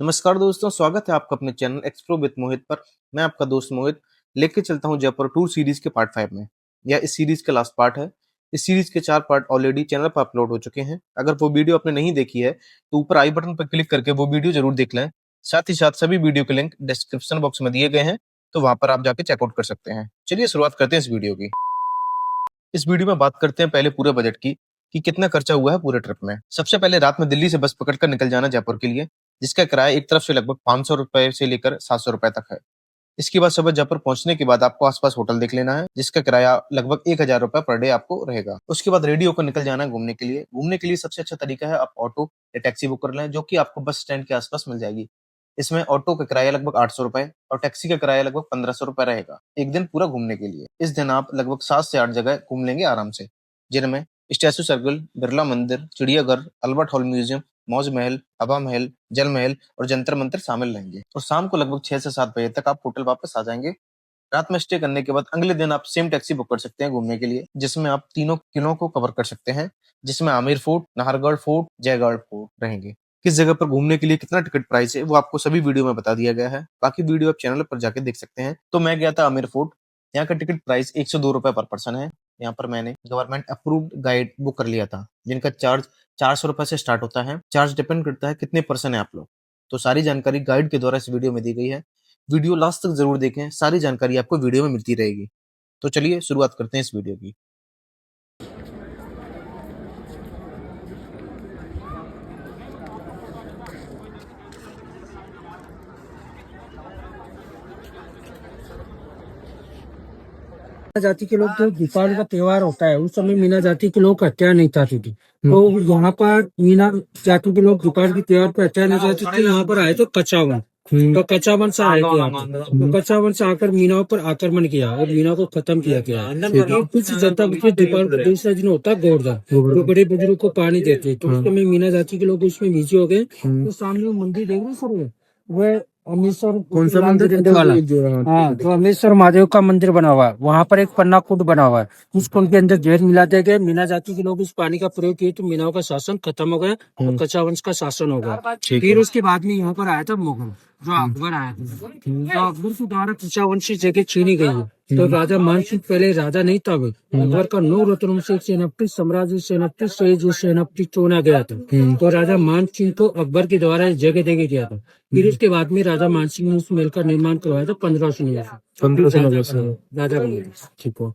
नमस्कार दोस्तों, स्वागत है आपका अपने चैनल एक्सप्लोर विद मोहित पर। मैं आपका दोस्त मोहित लेके चलता हूँ जयपुर टूर सीरीज के पार्ट 5 में। यह इस सीरीज का लास्ट पार्ट है। इस सीरीज के 4 पार्ट ऑलरेडी चैनल पर अपलोड हो चुके हैं। अगर वो वीडियो आपने नहीं देखी है तो ऊपर आई बटन पर क्लिक करके वो वीडियो जरूर देख लें। साथ ही साथ सभी वीडियो के लिंक डिस्क्रिप्शन बॉक्स में दिए गए हैं, तो वहां पर आप जाके चेकआउट कर सकते हैं। चलिए शुरुआत करते हैं इस वीडियो की। इस वीडियो में बात करते हैं पहले पूरे बजट की कि कितना खर्चा हुआ है पूरे ट्रिप में। सबसे पहले रात में दिल्ली से बस पकड़कर निकल जाना जयपुर के लिए, जिसका किराया एक तरफ से लगभग 500 रुपए से लेकर 700 रुपए तक है। इसके बाद सुबह जयपुर पहुंचने के बाद आपको आसपास होटल देख लेना है, जिसका किराया लगभग 1000 रुपए पर डे आपको रहेगा। उसके बाद रेडी होकर निकल जाना है घूमने के लिए। घूमने के लिए सबसे अच्छा तरीका है आप ऑटो या टैक्सी बुक कर लें, जो कि आपको बस स्टैंड के आसपास मिल जाएगी। इसमें ऑटो का किराया लगभग 800 रुपए और टैक्सी का किराया लगभग 1500 रुपए रहेगा एक दिन पूरा घूमने के लिए। इस दिन आप लगभग 7 से 8 जगह घूम लेंगे आराम से, जिनमें स्टैचू सर्कल, बिरला मंदिर, चिड़ियाघर, अल्बर्ट हॉल म्यूजियम, मौज महल, हवा महल, जल महल और जंतर मंतर शामिल रहेंगे। और शाम को लगभग 6 से 7 बजे तक आप होटल वापस आ जाएंगे। रात में स्टे करने के बाद अगले दिन आप सेम टैक्सी बुक कर सकते हैं घूमने के लिए, जिसमें आप तीनों किलों को कवर कर सकते हैं, जिसमें Amer fort, Nahargarh fort, Jaigarh fort रहेंगे। किस जगह पर घूमने के लिए कितना टिकट प्राइस है वो आपको सभी वीडियो में बता दिया गया है। बाकी वीडियो आप चैनल पर जाके देख सकते हैं। तो मैं गया था आमेर फोर्ट। यहाँ का टिकट प्राइस 102 रुपए पर पर्सन है। यहाँ पर मैंने गवर्नमेंट अप्रूव्ड गाइड बुक कर लिया था, जिनका चार्ज 400 रुपए से स्टार्ट होता है। चार्ज डिपेंड करता है कितने पर्सन है आप लोग। तो सारी जानकारी गाइड के द्वारा इस वीडियो में दी गई है। वीडियो लास्ट तक जरूर देखें, सारी जानकारी आपको वीडियो में मिलती रहेगी। तो चलिए शुरुआत करते हैं इस वीडियो की। मीना जाति के लोग जो दीपावली का त्योहार होता है उस समय मीना जाति के लोग हत्या नहीं चाहते थे। तो यहाँ पर मीना जाति के लोग दीपावली के त्योहार पर हत्या नहीं चाहते थे। यहाँ पर आए तो कच्चावन, तो कच्चावन से आए थे यहाँ पर। तो कच्चावन से आकर मीना पर आक्रमण किया और मीना को खत्म किया गया। तो कुछ जनता दीपावली का दूसरा दिन होता है गोवर्धन, तो बड़े बुजुर्ग को पानी देते। तो उस समय मीना जाति के लोग उसमें बिजी हो गए। तो सामने वो मंदिर देख रहे सर, वह अमृतसर कौन सा मंदिर वाला, हाँ, तो अमृतसर महादेव का मंदिर बना हुआ है। वहाँ पर एक पन्ना कुंड बना हुआ है। उस कुंड के अंदर जहर मिला दिया गया। मीना जाति के लोग उस पानी का प्रयोग किए तो मीनाओं का शासन खत्म हो गया और कच्चा वंश का शासन हो गया। फिर उसके बाद में यहाँ पर आया था मुगल, जो अकबर आया था। तो अकबर के द्वारा कच्चा वंश जगह छीनी गई है। तो राजा मानसिंह पहले राजा नहीं था, अकबर का 9 रत्नों से एक सेनापति, सम्राट सेनापति, शहीद सेनापति चुना गया था। तो राजा मानसिंह को अकबर के द्वारा जगह दे दिया था। फिर उसके बाद में राजा मानसिंह ने उस महल का निर्माण करवाया था 1500 से राजा बने। ठीक है।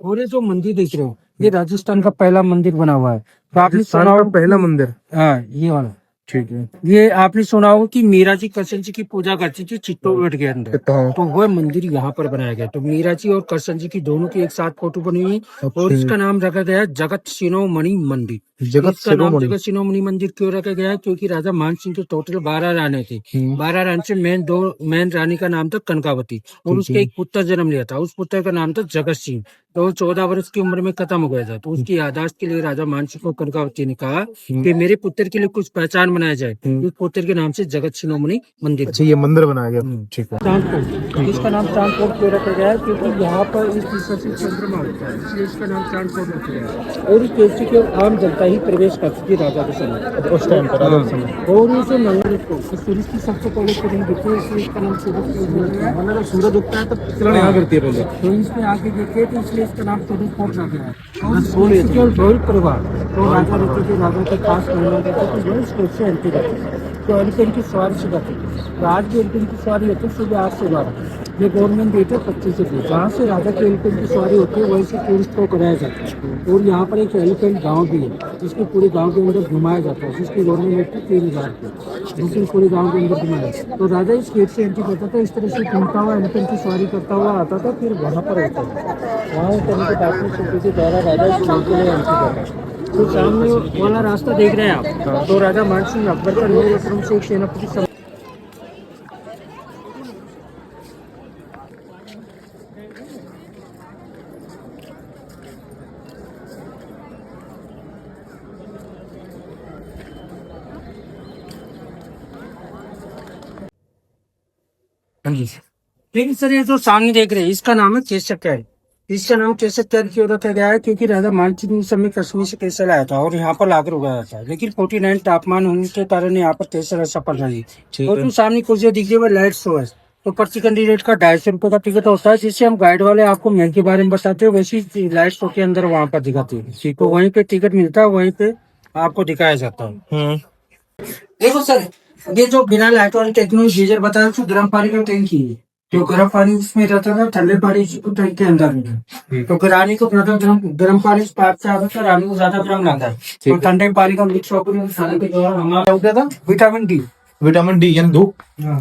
और ये जो मंदिर देख रहे हो, ये राजस्थान का पहला मंदिर बना हुआ है। तो आपने सुना होगा पहला मंदिर, हाँ, ये वाला। ठीक है। ये आपने सुना होगा कि मीरा जी कृष्ण जी की पूजा करती थी चित्तौड़गढ़ के अंदर। तो वह मंदिर यहाँ पर बनाया गया। तो मीरा जी और कृष्ण जी की दोनों की एक साथ फोटो बनी हुई है और इसका नाम रखा गया है जगत शिरोमणि मंदिर। इसका नाम जगत शिरोमणि मंदिर क्यों रखा गया है? क्योंकि राजा मान सिंह के टोटल 12 रानी थी। 12 रानी से मेन रानी का नाम था कनकावती और उसके एक पुत्र जन्म लिया था। उस पुत्र का नाम था जगत सिंह। तो 14 वर्ष की उम्र में खत्म हो गया था। तो उसकी यादाश्त के लिए राजा मान सिंह को कनकावती ने कहा कि मेरे पुत्र के लिए कुछ पहचान बनाया जाए। इस पुत्र के नाम से जगत शिरोमणि मंदिर। अच्छा, ये मंदिर बनाया गया। ठीक है। चांदकोट, इसका नाम चांदकोट क्यों रखा गया है? क्योंकि यहाँ पर इस दिशा से चंद्रमा होता है, इसलिए इसका नाम चांदकोट रखा गया है। और इस देश की आम जनता ही प्रवेश करती थी राजा के समय, उस टाइम पर और इसे नंगर सूरज की सबसे पहले किरण दिखती है, इसलिए इसका नाम सूरज मतलब जब सूरज उगता है तब किरण यहाँ गिरती है पहले, तो इसके आगे देखिए तो इसलिए इसका नाम सूरज कोट रखा गया है। और ढोल परिवार तो राजा रहते थे, राजा के खास महिला रहते थे, जो स्टेज से एंट्री करते थे। तो एलिफेंट की सवारी से जाती थी। तो आज भी एलिफेंट की सवारी होती है सुबह 8 से 12। ये गवर्नमेंट डेट है 25 से 20। जहाँ से राजा की एलिफेंट की सवारी होती है वहीं से टूरिस्ट को कराया जाता है। और यहाँ पर एक एलिफेंट गांव भी है, जिसको पूरे गांव के अंदर घुमाया जाता है, जिसकी गवर्नमेंट थी 3000 की, जिसको पूरे गांव के अंदर घुमाया। तो राजा इस गेट से एंट्री करता था, इस तरह से घूमता हुआ एलिफेंट की सवारी करता हुआ आता था, फिर वहाँ पर रहता था। वहाँ उतरने के बाद में छोटे से द्वारा राजा इस गाँव के लिए एंट्री करता। तो सामने वाला रास्ता देख रहे हैं आप, तो राजा मानसिंह अकबर का 9 रत्नों से एक सेनापति। हाँ जी, लेकिन सर ये जो सामने देख रहे हैं इसका नाम है केसर कैरी। इसका नाम कैसे तैयार क्यों रखा गया है, क्योंकि राजा मानसिंह उस समय कश्मीर से केसर आया था और यहाँ पर लाकर उगाया था, लेकिन 49 तापमान होने के कारण यहाँ पर केसर सफल रही। और जो सामने कुर्सियाँ दिख रही है वो लाइट शो है। तो प्रति कैंडिडेट का 250 रुपये का टिकट होता है, जिससे हम गाइड वाले आपको मेल के बारे में बताते हैं, वैसी लाइट शो के अंदर वहाँ पर दिखाती है। तो वहीं पे टिकट मिलता है, वहीं पे आपको दिखाया जाता है। देखो सर, ये जो बिना लाइट वाली टेक्नोलॉजी गीजर बताया तो गर्म पानी का टैंक ही है। जो गर्म पानी उसमें रहता था, ठंडे पानी टैंक के अंदर रहता। तो रानी को गर्म पानी इस पाइप से आता था, रानी को ज्यादा गर्म लगता है, तो ठंडे पानी का मिक्स होकर खाने के दौरान हमारा हो गया था विटामिन डी। विटामिन डी यानी धूप। हाँ।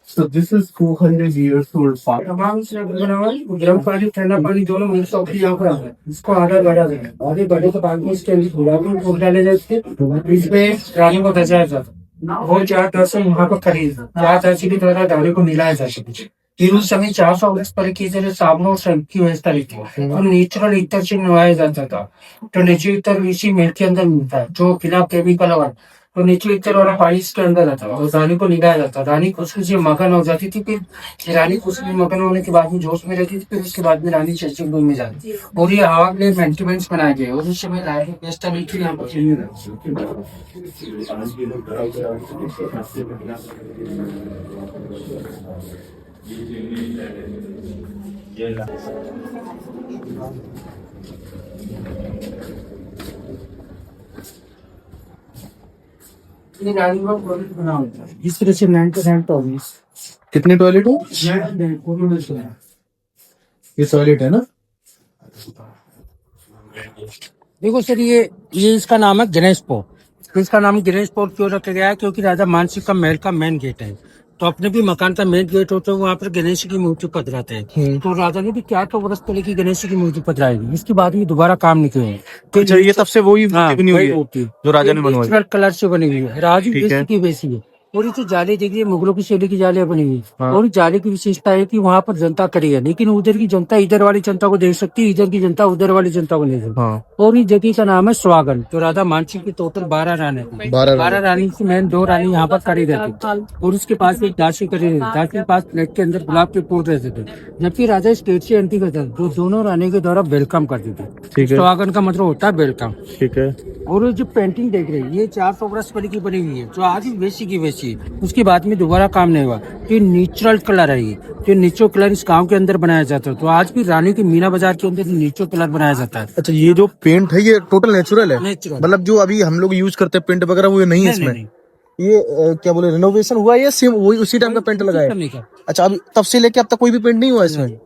So this is 400 years old farm. तमाम से बना हुआ है, गर्म पानी ठंडा पानी दोनों मिक्स होकर यहाँ पर आता है। इसको आधा बढ़ा देगा, आधे बढ़े के बाद में इसके अंदर गुलाबी फूल डाले जाते, इसमें रानी को बचाया जाता। वो 4-10 वहाँ पर खरीद 4-10 के द्वारा दाढ़ी को मिलाया जा सके। फिर उस समय 400 वर्ष पहले की तरह साबुन और शैम्पू की व्यवस्था रहती है, और नेचुरल इत्र से नवाया जाता था। तो नेचुरल इत्र इसी मिल के अंदर मिलता है, जो बिना केमिकल वाला। तो नेचुरल इत्र वाला पानी इसके अंदर रहता और रानी को निकाला जाता। रानी खुशबू से मगन हो जाती थी, फिर रानी खुशबू में मगन होने के बाद में जोश में रहती थी, फिर उसके बाद में रानी चर्चिंग रूम में जाती। और ये हवा के लिए मेंटेनेंस बनाए गए, और उस समय लाइट व्यवस्था नहीं थी यहाँ पर। ये रानी का टॉयलेट बना होता है इस तरह से 9% टॉयलेट। कितने टॉयलेट हो? ये टॉयलेट है ना? देखो सर, ये इसका नाम है गणेश पोर्ट। इसका नाम गणेश पोर्ट क्यों रखा गया है, क्योंकि राजा मानसिंह का महल का मेन गेट है। तो अपने भी मकान का मेन गेट होता है, वहाँ पर गणेश की मूर्ति पधराते हैं। तो राजा ने भी क्या तो वर्ष पहले की गणेश की मूर्ति पधराएगी, इसके बाद में दोबारा काम नहीं किए। तो अच्छा, ये तब से वही बनी हुई है मूर्ति जो राजा ने बनवाई। नेचुरल कलर से बनी हुई है, राजू की वैसी है। और ये जो जाली देखिए मुगलों की शैली की जालियां बनी हुई। और जाली की विशेषता है कि वहाँ पर जनता खड़ी है, लेकिन उधर की जनता इधर वाली जनता को देख सकती है, इधर की जनता उधर वाली जनता को नहीं सकती। और इस जगह का नाम है स्वागन। तो राधा मानसिंह की टोटल 12 रानी, 12 रानी की मैन 2 रानी यहाँ पर खड़ी रहती। और उसके पास एक दासी खड़ी रहती, दासी के पास प्लेट के अंदर गुलाब के फूल रहते थे। जबकि राजा स्टेट से एंट्री करता था, जो दोनों रानी के द्वारा वेलकम करते थे। स्वागन का मतलब होता है वेलकम। ठीक है। और जो पेंटिंग देख रहे हैं, ये 400 वर्ष पहले की बनी हुई है, जो आज भी वैसी की वैसी। उसके बाद में दोबारा काम नहीं हुआ। ये नेचुरल कलर है, ये जो नेचुरल कलर इस गांव के अंदर बनाया जाता है। तो आज भी रानी के मीना बाजार के अंदर नेचुरल कलर बनाया जाता है। अच्छा, ये जो पेंट है ये टोटल नेचुरल है? नेचुरल, मतलब जो अभी हम लोग यूज करते हैं पेंट वगैरह वो नहीं है इसमें? नहीं। ये क्या बोले, रिनोवेशन हुआ है या सेम वही उसी टाइम का पेंट लगाया है? अच्छा, अभी तब से लेके अब तक कोई भी पेंट नहीं हुआ इसमें?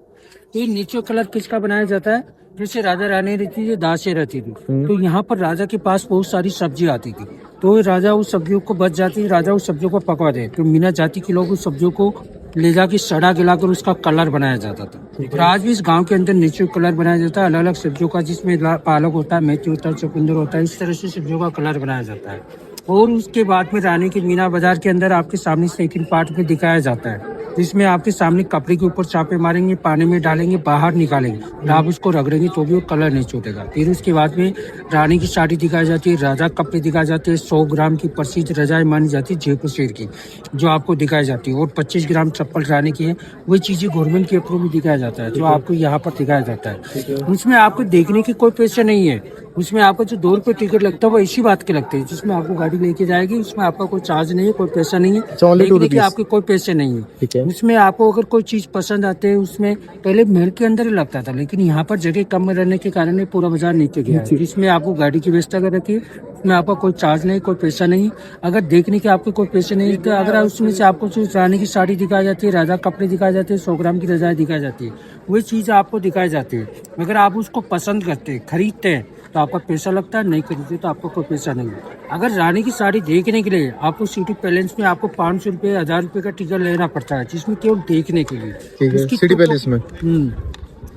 ये नेचुरल कलर किसका बनाया जाता है? जैसे राजा रानी रहती थी, दासी रहती थी, तो यहाँ पर राजा के पास बहुत सारी सब्जी आती थी। तो राजा उस सब्जियों को बच जाती, राजा उस सब्जियों को पकवा दे। तो मीना जाति के लोग उस सब्जियों को ले जाके सड़ा गिलाकर उसका कलर बनाया जाता था। और आज भी इस गांव के अंदर नेचुरल कलर बनाया जाता है, अलग अलग सब्जियों का, जिसमें पालक होता है, मेथी होता है, चुकंदर होता है। इस तरह से सब्जियों का कलर बनाया जाता है। और उसके बाद में रानी के मीना बाजार के अंदर आपके सामने सेकंड पार्ट में दिखाया जाता है, जिसमें आपके सामने कपड़े के ऊपर छापे मारेंगे, पानी में डालेंगे, बाहर निकालेंगे, आप उसको रगड़ेंगे तो भी वो कलर नहीं छूटेगा। फिर उसके बाद में रानी की साड़ी दिखाई जाती है, राजा कपड़े दिखाए जाते हैं। 100 ग्राम की प्रसिद्ध रजाई मानी जाती है जयपुर शेर की, जो आपको दिखाई जाती है। और 25 ग्राम चप्पल रानी की है, वही चीजें गवर्नमेंट के अप्रूव में दिखाया जाता है, जो आपको यहाँ पर दिखाया जाता है। उसमें आपको देखने की कोई पैसे नहीं है, उसमें आपको जो 2 रुपए टिकट लगता है वो इसी बात के लगते हैं, जिसमें आपको गाड़ी लेके जाएगी। उसमें आपका कोई चार्ज नहीं है, कोई पैसा नहीं है, देखने के आपके कोई पैसे नहीं है। उसमें आपको अगर कोई चीज पसंद आते है, उसमें पहले महल के अंदर ही लगता था, लेकिन यहाँ पर जगह कम रहने के कारण ये पूरा बाजार नीचे गया है। जिसमें आपको गाड़ी की व्यवस्था कर रखी है, उसमें आपका कोई चार्ज नहीं, कोई पैसा नहीं। अगर देखने के आपके कोई पैसे नहीं, तो अगर उसमें से आपको जो रानी की साड़ी दिखाई जाती है, राजा कपड़े दिखाए जाते हैं, 100 ग्राम की रजाई दिखाई जाती है, वही चीज आपको दिखाई जाती है। अगर आप उसको पसंद करते हैं, खरीदते हैं, तो आपका पैसा लगता है, नहीं खरीदते तो आपको कोई पैसा नहीं। अगर रानी की साड़ी देखने के लिए आपको सिटी पैलेस में आपको 500 रुपए 1000 रुपए का टिकट लेना पड़ता है, जिसमें केवल देखने के लिए। सिटी पैलेस में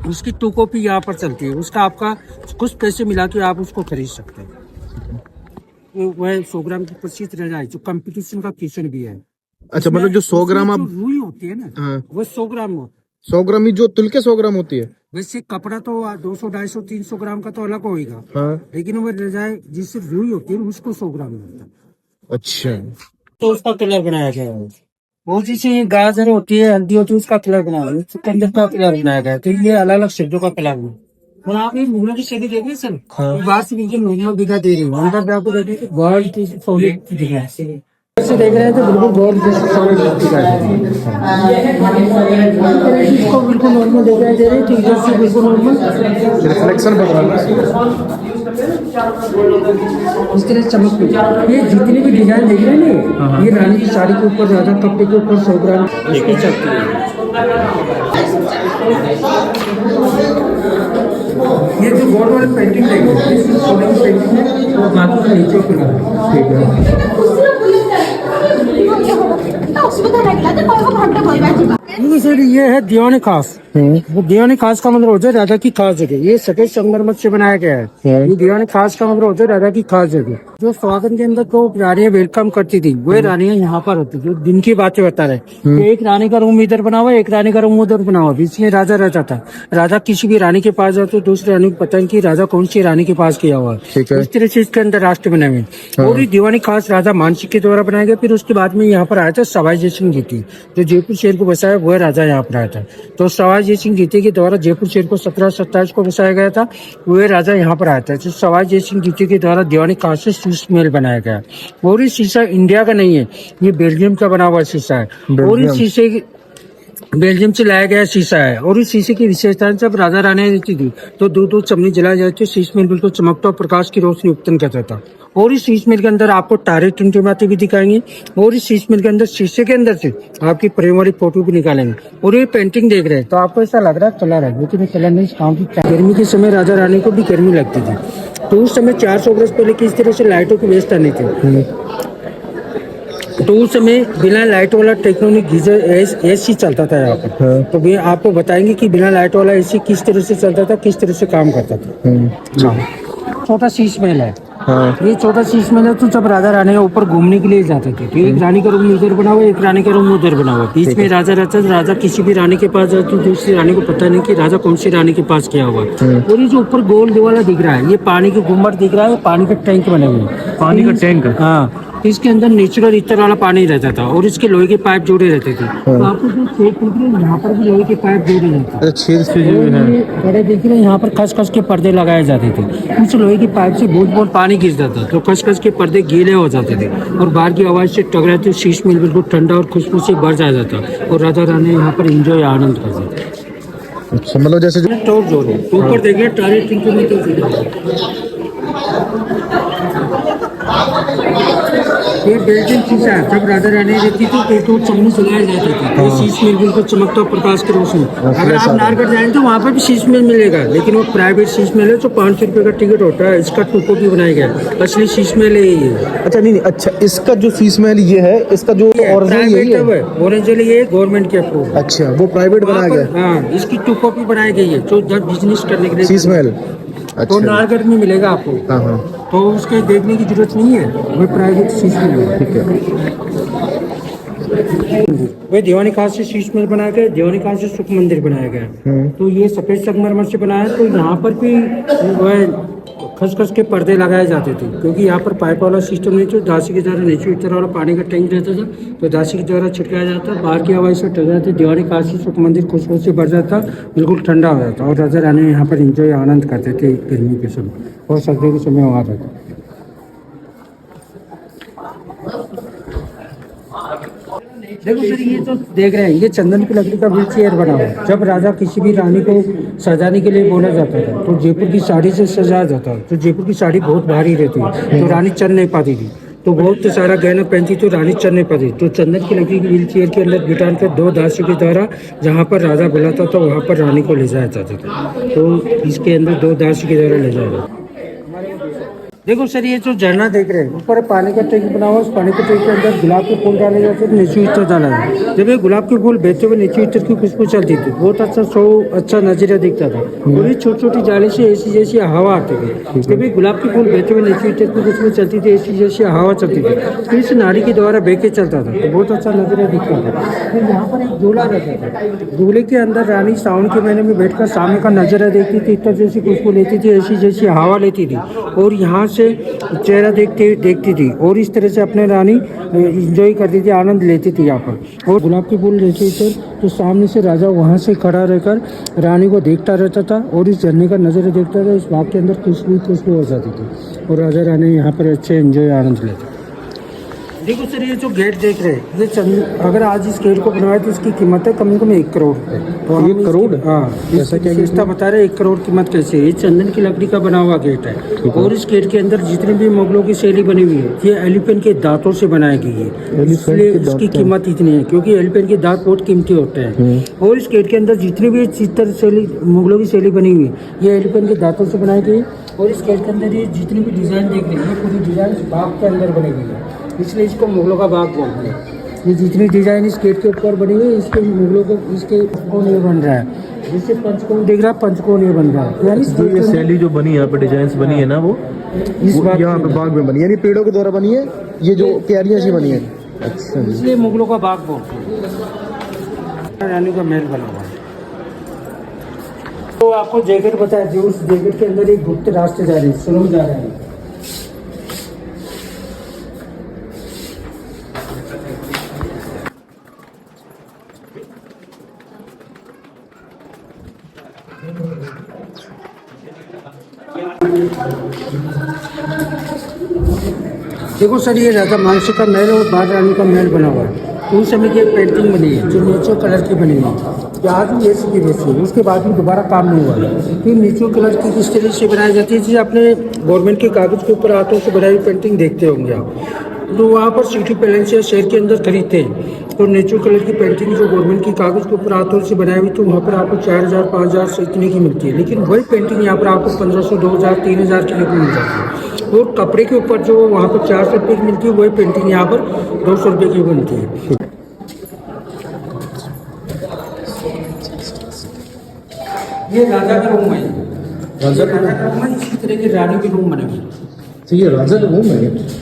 उसकी 2 कॉपी यहाँ पर चलती है, उसका आपका कुछ पैसे मिला के आप उसको खरीद सकते हैं। वह 100 ग्राम की प्रसिद्ध रजाई, जो कंपटीशन का किचन भी है। अच्छा, मतलब जो 100 ग्राम आप रुई होती है ना, वो 100 ग्राम हो। 100 ग्राम ही जो तुल के 100 ग्राम होती है। वैसे कपड़ा तो 200, 250, 300 ग्राम का तो अलग होगा, हाँ। लेकिन वो रजाई जिससे रुई होती है उसको 100 ग्राम मिलता है। अच्छा, तो उसका कलर बनाया गया है। वो जैसे गाजर होती है, हल्दी होती है, उसका कलर बनाया गया है, चुकंदर का कलर बनाया गया है। तो ये अलग अलग शब्दों का कलर है। और आप ये मूंगों की शेडी देख रहे हैं सर, बाहर से बिल्कुल नॉर्मल दिखा दे रही है, अंदर भी आपको देख रहे हैं गोल्ड की सॉलिड दिख रहा है। से देख रहे हैं तो बिल्कुल गोल्ड जैसे सॉलिड दिखा है। इसको बिल्कुल नॉर्मल दिखाई दे रही है, तो इधर से बिल्कुल नॉर्मल रिफ्लेक्शन बढ़ रहा है। इस तरह चमक पे ये जितने भी डिजाइन देख रहे हैं ना, ये रानी की साड़ी के ऊपर, राजा कपड़े के ऊपर 100 ग्राम इसकी चलती है। ये जो गोल्ड वाले पेंटिंग देख रहे हैं, इसकी सोने की पेंटिंग है और बाकी का नीचे ऊपर है। ठीक है। नहीं सर, ये है दीवानी खास। वो दीवानी खास का मतलब होता है राजा की खास जगह। ये सफेद संगमरमर से बनाया गया है। ये दीवानी खास का मतलब होता है राजा की खास जगह। जो स्वागत के अंदर को रानियां वेलकम करती थी, वही रानियां यहाँ पर होती, जो दिन की बातें बता रहे। तो एक रानी का रूम इधर बना हुआ है, एक रानी का रूम उधर बना हुआ है, बीच में राजा रहता था। राजा किसी भी रानी के पास जाते, दूसरी रानी को पता है कि राजा कौन सी रानी के पास किया हुआ है। इस तरह से इसके अंदर राष्ट्र बने हुए। और ये दीवानी खास राजा मानसिंह के द्वारा बनाया गया। फिर उसके बाद में यहाँ पर आया था सवाई जय सिंह जीती, जो जयपुर शहर को बसाया, वह राजा यहाँ पर आया था। तो सवाई जय सिंह जीती के द्वारा जयपुर शहर को 1727 को बसाया गया था, वह राजा यहाँ पर आया था। तो सवाई जय सिंह जीती के द्वारा दीवानी खास से शीश महल बनाया गया। और ये शीशा इंडिया का नहीं है, ये बेल्जियम का बना हुआ शीशा है। और इस शीशे बेल्जियम से लाया गया शीशा है। और इस शीशे की विशेषता है, जब राजा रानी रहती थी तो दूर दूर चमनी जलाई जाती थी, शीश में बिल्कुल चमकता और प्रकाश की रोशनी उत्पन्न करता था। और इस शीश मिल के अंदर आपको तारे टिमटिमाते भी दिखाएंगे। और इस शीश मिल के अंदर, शीशे के अंदर से आपकी प्रेम वाली फोटो भी निकालेंगे। और ये पेंटिंग देख रहे हैं तो आपको ऐसा लग रहा है कलर है, लेकिन कलर नहीं, काम की। गर्मी के समय राजा रानी को भी गर्मी लगती थी, तो उस समय 400 वर्ष पहले किस तरह से लाइटों की व्यवस्था नहीं थी। तो उस समय बिना लाइट वाला टेक्नोनिक गीजर एसी चलता था यहाँ पर। तो भी आपको बताएंगे कि बिना लाइट वाला एसी किस तरह से चलता था, किस तरह से काम करता था। छोटा शीश महल है। ये छोटा शीश महल है। तो जब राजा रानी ऊपर घूमने के लिए जाते थे, तो एक रानी का रूम इधर बना हुआ, एक रानी का रूम उधर बना हुआ, बीच में राजा रहता था। राजा किसी भी रानी के पास जाते, दूसरी रानी को पता नहीं कि राजा कौन सी रानी के पास किया हुआ। और ये जो ऊपर गोल वाला दिख रहा है, ये पानी के गुम्बद दिख रहा है, पानी का टैंक बने हुए। पानी का टैंक, हाँ। इसके अंदर नेचुरल इतर वाला पानी रहता था, और इसके लोहे के पाइप जोड़े रहते थे। तो आपको जो छेद दिख रहे हैं, यहाँ पर भी लोहे के पाइप जोड़े रहते थे। बड़े दिख रहे हैं, यहाँ पर खस खस के पर्दे लगाए जाते थे। उस लोहे की पाइप से बहुत बहुत पानी गिरता था, तो खस खस के पर्दे गीले हो जाते थे, और बाहर की आवाज से टकराते शीश में बिल्कुल ठंडा और खुशबू से भर जाता था, और राजा रानी यहाँ पर एंजॉय आनंद करते थे। अच्छा, मतलब जैसे टॉप जोड़ है, ऊपर देखिए तारे टिमटिमाते। ये बेल्जियम शीशा है। जब राजा रानी रहती थी तो चमनी जलाए जाते थे, तो शीश में बिल्कुल चमकता प्रकाश की रोशनी। अगर आप नारगढ़ जाएंगे तो वहाँ पर भी शीश मिल मिलेगा, लेकिन वो प्राइवेट शीश मिल है, जो 500 रुपये का टिकट होता है। इसका टूको भी बनाया गया, असली शीश महल है ये। अच्छा, नहीं, अच्छा, इसका जो शीश महल ये है, इसका जो ओरिजिनल ये गवर्नमेंट के अप्रूव। अच्छा, वो प्राइवेट बनाया गया। हाँ, इसकी 2 कॉपी बनाई गई है, जो बिजनेस करने के लिए शीश महल। तो नारगढ़ में मिलेगा आपको। तो उसके देखने की जरूरत नहीं है, वो प्राइवेट शीश महल है। ठीक है। वह दीवानी खास से शीश महल बनाया गया, दीवानी खास से सुख मंदिर बनाया गया। तो ये सफेद संगमरमर से बनाया है। तो यहाँ पर भी वह खसखस के पर्दे लगाए जाते थे, क्योंकि यहाँ पर पाइप वाला सिस्टम नहीं था। दासी के द्वारा नीचे इतर वाला पानी का टैंक रहता था, तो दासी के द्वारा छिड़काया जाता, बाहर की आवाज़ से टकराते, दीवानी खास से सुख मंदिर खुशबू से भर जाता, बिल्कुल ठंडा हो जाता, और राजा रानी यहाँ पर एंजॉय आनंद करते थे गर्मी के समय, और सर्दियों के समय वहाँ रहता। देखो सर, ये जो देख रहे हैं, ये चंदन की लकड़ी का व्हील चेयर बना हुआ है। जब राजा किसी भी रानी को सजाने के लिए बोला जाता था, तो जयपुर की साड़ी से सजाया जाता। तो जयपुर की साड़ी बहुत भारी रहती है, तो रानी चल नहीं पाती थी, तो बहुत सारा गहना पहनती, तो रानी चल नहीं पाती। तो चंदन की लकड़ी की व्हील चेयर के अंदर बिठान कर 2 दासियों के द्वारा जहाँ पर राजा बुलाता था, वहाँ पर रानी को ले जाया जाता था। तो इसके अंदर 2 दासियों के द्वारा ले जाया जाता। देखो सर, ये जो झरना देख रहे हैं, ऊपर पानी का टैंक बना हुआ है। उस पानी के टैंक के अंदर गुलाब के फूल डाले जाते थे, नीचे इत्र डाला है। जब ये गुलाब के फूल बहते हुए नीचे इत्र की खुशबू चलती थी, बहुत अच्छा नज़ारा दिखता था। और ये छोटी छोटी जाली से ऐसी जैसी हवा आती थी। जब ये गुलाब के फूल बहते हुए नीचे इत्र की खुशबू चलती थी, ऐसी जैसी हवा चलती थी, तो इस नारी के द्वारा बह के चलता था, तो बहुत अच्छा नज़ारा दिखता था। फिर यहाँ पर एक झूला रहता था। झूले के अंदर रानी सावन के महीने में बैठकर सामने का नज़ारा देखती थी, इत्र जैसी खुशबू लेती थी, ऐसी जैसी हवा लेती थी, और यहाँ से चेहरा देखती थी और इस तरह से अपने रानी इंजॉय करती थी, आनंद लेती थी यहाँ पर। और गुलाब के फूल रहते थे तो सामने से राजा वहाँ से खड़ा रहकर रानी को देखता रहता था और इस झरने का नज़ारा देखता था। इस बाग के अंदर खुशबू हो जाती थी और राजा रानी यहाँ पर अच्छे एंजॉय आनंद लेते। देखो सर, ये जो गेट देख रहे हैं, ये अगर आज इस गेट को बनवाया तो इसकी कीमत है कम से कम 1 करोड़ रुपए। तो 1 करोड़? हाँ, ऐसा क्या विशेषता बता रहे 1 करोड़ कीमत कैसे है। ये चंदन की लकड़ी का बना हुआ गेट है और इस गेट के अंदर जितनी भी मुगलों की शैली बनी हुई है ये एलिफेंट के दांतों से बनाई गई है, इसलिए इसकी कीमत इतनी है क्योंकि एलिफेंट के दांत बहुत कीमती होते हैं। और इस गेट के अंदर जितनी भी चित्र शैली मुगलों की शैली बनी हुई है ये एलिफेंट के दांतों से बनाई गई। और इस गेट के अंदर ये जितनी भी डिजाइन देख रहे हैं पूरी डिजाइन बाग के अंदर बनी हुई है, इसलिए इसको मुगलों का बाग बोलते हैं। ये जितनी डिजाइन इस गेट के ऊपर बनी हुई है इसके मुगलों को इसके पंचकोण ये बन रहा है, जिससे पंचकोण देख रहा है पंचकोण ये बन रहा है। यानी जो ये शैली जो बनी है यहाँ पे डिजाइन बनी है ना वो यहाँ पे बाग में बनी है, यानी पेड़ों के द्वारा बनी है, ये जो क्यारियां सी बनी है। अच्छा, इसलिए मुगलों का बाग बोलते हैं। रानी का महल बना हुआ है। तो आपको जैकेट बताया, जो उस जैकेट के अंदर एक गुप्त रास्ते जा रहे हैं, सुरंग जा रहे हैं। देखो सर, ये राजा मानसिंह का महल और बाल रानी का महल बना हुआ है। उस समय की एक पेंटिंग बनी है जो नेचुरल कलर की बनी है, आज भी ऐसी की वैसी है। उसके बाद भी दोबारा काम नहीं हुआ है। फिर नेचुरल कलर की किस तरह से बनाई जाती है, जैसे अपने गवर्नमेंट के कागज़ के ऊपर हाथों से बनाई हुई पेंटिंग देखते होंगे आप, तो वहाँ पर सिटी पैलेस या शहर के अंदर खरीदते हैं तो नेचुरल कलर की पेंटिंग जो गवर्नमेंट के कागज़ के ऊपर हाथों से बनाई हुई तो वहाँ पर आपको 4000 5000 से इतने की मिलती है। लेकिन वही पेंटिंग यहाँ पर आपको 1500 2000 3000 की मिल जाती है। और कपड़े के ऊपर जो वहाँ पर 400 रुपये की मिलती है वही पेंटिंग यहाँ पर 200 रुपये की बनती है। ये राजा का रूम है, राजा का रूम है। इसी तरह के रानी के रूम बने हुए। तो ये राजा का रूम है।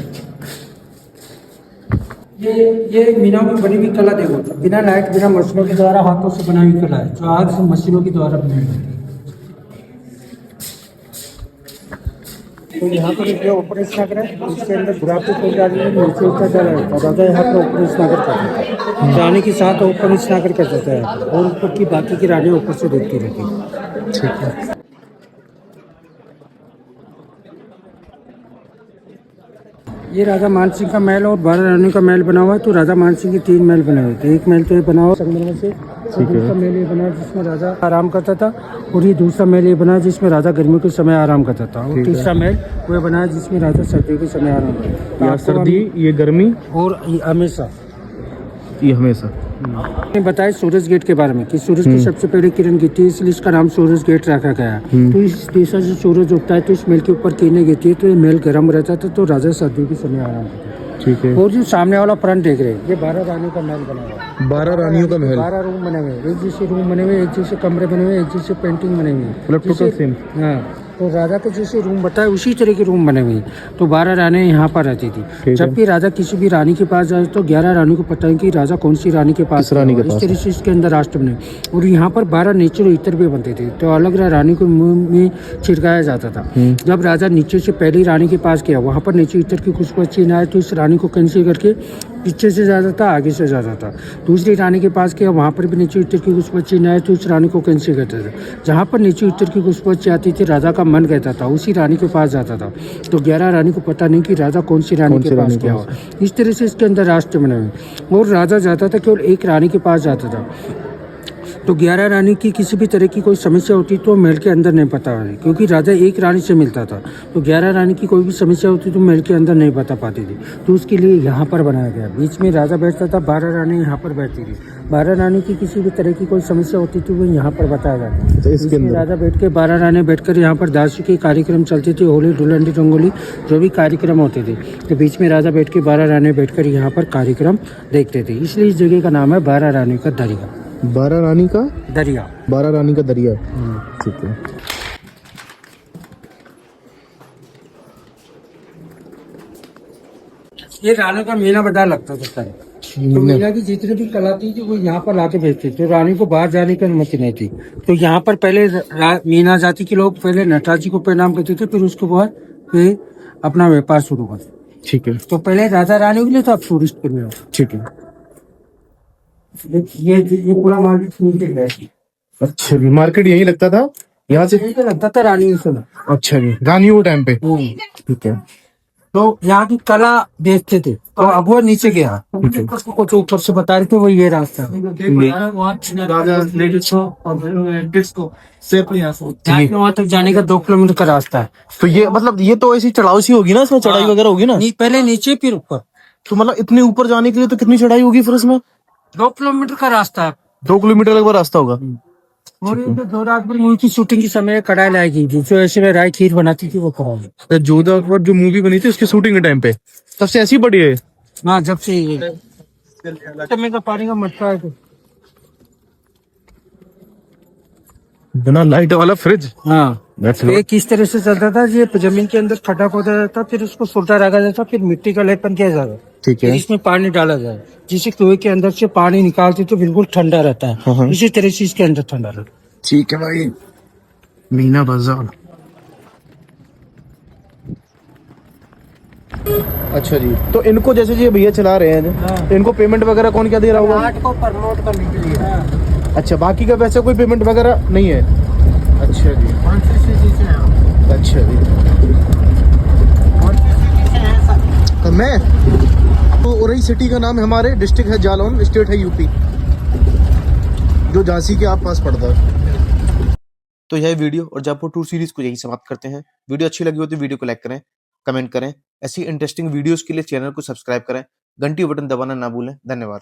ये मीनाओं की बनी हुई कला देखो, बिना लाइट बिना मशीनों के द्वारा हाथों से बनाई हुई कला है जो आज मशीनों के द्वारा बनाई जाती है। तो यहाँ पर जो ऑपरेशन नगर है इसके अंदर गुलाब के फूल डाली है, नीचे ऊपर जा रहा है। राजा यहाँ पर ऑपरेशन नगर करता है, रानी के साथ ऑपरेशन नगर कर देता है और ऊपर की बाकी की रानी ऊपर से देखती रहती है। ठीक है। ये राजा मानसिंह का महल और 12 रानी का महल बना हुआ है। तो राजा मानसिंह के 3 महल बने हुए थे। एक महल तो ये बना हुआ संगमरमर से, दूसरा महल ये बना जिसमें राजा आराम करता था, और ये दूसरा महल ये बना जिसमें राजा गर्मियों के समय आराम करता था, और तीसरा महल वो बना जिसमें राजा सर्दियों के समय आराम करता था। सर्दी, ये गर्मी और हमेशा ये हमेशा। मैंने बताया सूरज गेट के बारे में कि सूरज की सबसे पहले किरण गिरती है, इसलिए इसका नाम सूरज गेट रखा गया है। तो इस दिशा से सूरज उगता है तो इस महल के ऊपर किरणें गिरती है तो ये महल गर्म रहता था, तो राजा सर्दियों के समय आराम करता था। ठीक है। और जो सामने वाला फ्रंट देख रहे हैं ये 12 रानियों का महल बना हुआ है। 12 रानियों का महल, 12 रूम बने हुए, एक जैसे रूम बने हुए, एक जैसे कमरे बने हुए, एक जैसे पेंटिंग बनी हुई है, मतलब टोटल सेम। हाँ, तो राजा के जैसे रूम बताए उसी तरह के रूम बने हुए हैं। तो 12 रानी यहाँ पर रहती थी। जब भी राजा किसी भी रानी के पास जाए तो 11 रानी को पता है कि राजा कौन सी रानी के पास, रानी के इस तरह से इसके अंदर राष्ट्र बने। और यहाँ पर 12 नेचुरल इत्र भी बनते थे तो अलग रानी को मुंह में छिड़काया जाता था। जब राजा नीचे से पहली रानी के पास गया वहाँ पर नीचे इत्र की खुशबू अच्छी न आए तो इस रानी को कैंसिल करके पीछे से जाता था, आगे से जाता था। दूसरी रानी के पास गया वहाँ पर भी नीचे इत्र की खुशबू अच्छी न आए तो उस रानी को कैंसिल करता था। जहाँ पर नीचे इत्र की खुशबू अच्छी आती थी राजा का मन कहता था उसी रानी के पास जाता था। तो 11 रानी को पता नहीं कि राजा कौन सी रानी के पास गया हो। इस तरह से इसके अंदर राष्ट्र बने हुए। और राजा जाता था केवल एक रानी के पास जाता था। तो 11 रानी की किसी भी तरह की कोई समस्या होती तो महल के अंदर नहीं पता है, क्योंकि राजा एक रानी से मिलता था। तो 11 रानी की कोई भी समस्या होती तो महल के अंदर नहीं बता पाती थी, तो उसके लिए यहाँ पर बनाया गया। बीच में राजा बैठता था, 12 रानी यहाँ पर बैठती थी। 12 रानी की किसी भी तरह की कोई समस्या होती थी वो यहाँ पर बताया जाता है। इसमें राजा बैठ के 12 रानी बैठकर यहाँ पर दासी के कार्यक्रम चलते थे, होली दुल्हन रंगोली जो भी कार्यक्रम होते थे। तो बीच में राजा बैठ के 12 रानी बैठकर यहाँ पर कार्यक्रम देखते थे, इसलिए इस जगह का नाम है 12 रानी का दरिया। 12 रानी का दरिया, 12 रानी का दरिया। ठीक है। ये रानी का मीना बड़ा लगता था। तो मीना की जितनी भी कला थी वो यहाँ पर लाके भेजते थे। तो रानी को बाहर जाने की अनुमति नहीं थी। तो यहाँ पर पहले मीना जाति के लोग पहले नटराज जी को प्रणाम करते थे, फिर उसके बाद पे अपना व्यापार शुरू कर। ठीक है, तो पहले राजा रानी के लिए, तो अब टूरिस्ट के लिए। ठीक है। ये पूरा मार्केट नीचे है। अच्छा जी, मार्केट यही लगता था यहाँ से? यही तो लगता था रानी से। अच्छा जी, रानी वो टाइम पे। ठीक है। तो यहाँ की कला बेचते थे, तो अब वो नीचे गया। कुछ ऊपर से बता रहे थे, वो ये रास्ता वहाँ तक जाने का 2 किलोमीटर का रास्ता है। तो ये मतलब ये तो ऐसी चढ़ाई सी होगी ना, इसमें चढ़ाई वगैरह होगी ना? पहले नीचे फिर ऊपर। तो मतलब इतने ऊपर जाने के लिए तो कितनी चढ़ाई होगी फिर इसमें? 2 किलोमीटर का रास्ता है। 2 किलोमीटर लगभग रास्ता होगा। और ये जो जोधा अकबर मूवी की शूटिंग के समय कढ़ाई लाई गई थी, जो ऐसे में राय खीर बनाती थी, वो कढ़ाई। जोधा अकबर जो मूवी बनी थी उसकी शूटिंग के टाइम पे तब से ऐसी बड़ी है? हाँ, जब से ये का पानी का मटका है। तो बिना लाइट वाला फ्रिज। हाँ, ये किस तरह से चलता था, ये जमीन के अंदर खड्डा खोदा जाता, फिर उसको सुलटा रखा जाता, फिर मिट्टी का लेपन किया जाता, ठीक फिर है। इसमें पानी डाला जाए, जिसे कुएं के अंदर से पानी निकालते तो बिल्कुल ठंडा रहता हाँ, हाँ। है। इसी तरह से इसके अंदर ठंडा रहता है। ठीक है भाई। मीना बाजार। अच्छा जी, तो इनको जैसे ये भैया चला रहे हैं, हाँ। तो इनको पेमेंट वगैरह कौन क्या दे रहा होगा? आर्ट को प्रमोट करने के लिए। अच्छा, बाकी का वैसे कोई पेमेंट वगैरह नहीं है? अच्छा जी, अच्छा जी। तो मैं तो उरई सिटी का नाम है, हमारे डिस्ट्रिक्ट है जालौन, स्टेट है यूपी, जो झांसी के आप पास पड़ता है। तो यह वीडियो और जयपुर टूर सीरीज को यही समाप्त करते हैं। वीडियो अच्छी लगी हो तो वीडियो को लाइक करें, कमेंट करें। ऐसी इंटरेस्टिंग वीडियोस के लिए चैनल को सब्सक्राइब करें, घंटी बटन दबाना ना भूलें। धन्यवाद।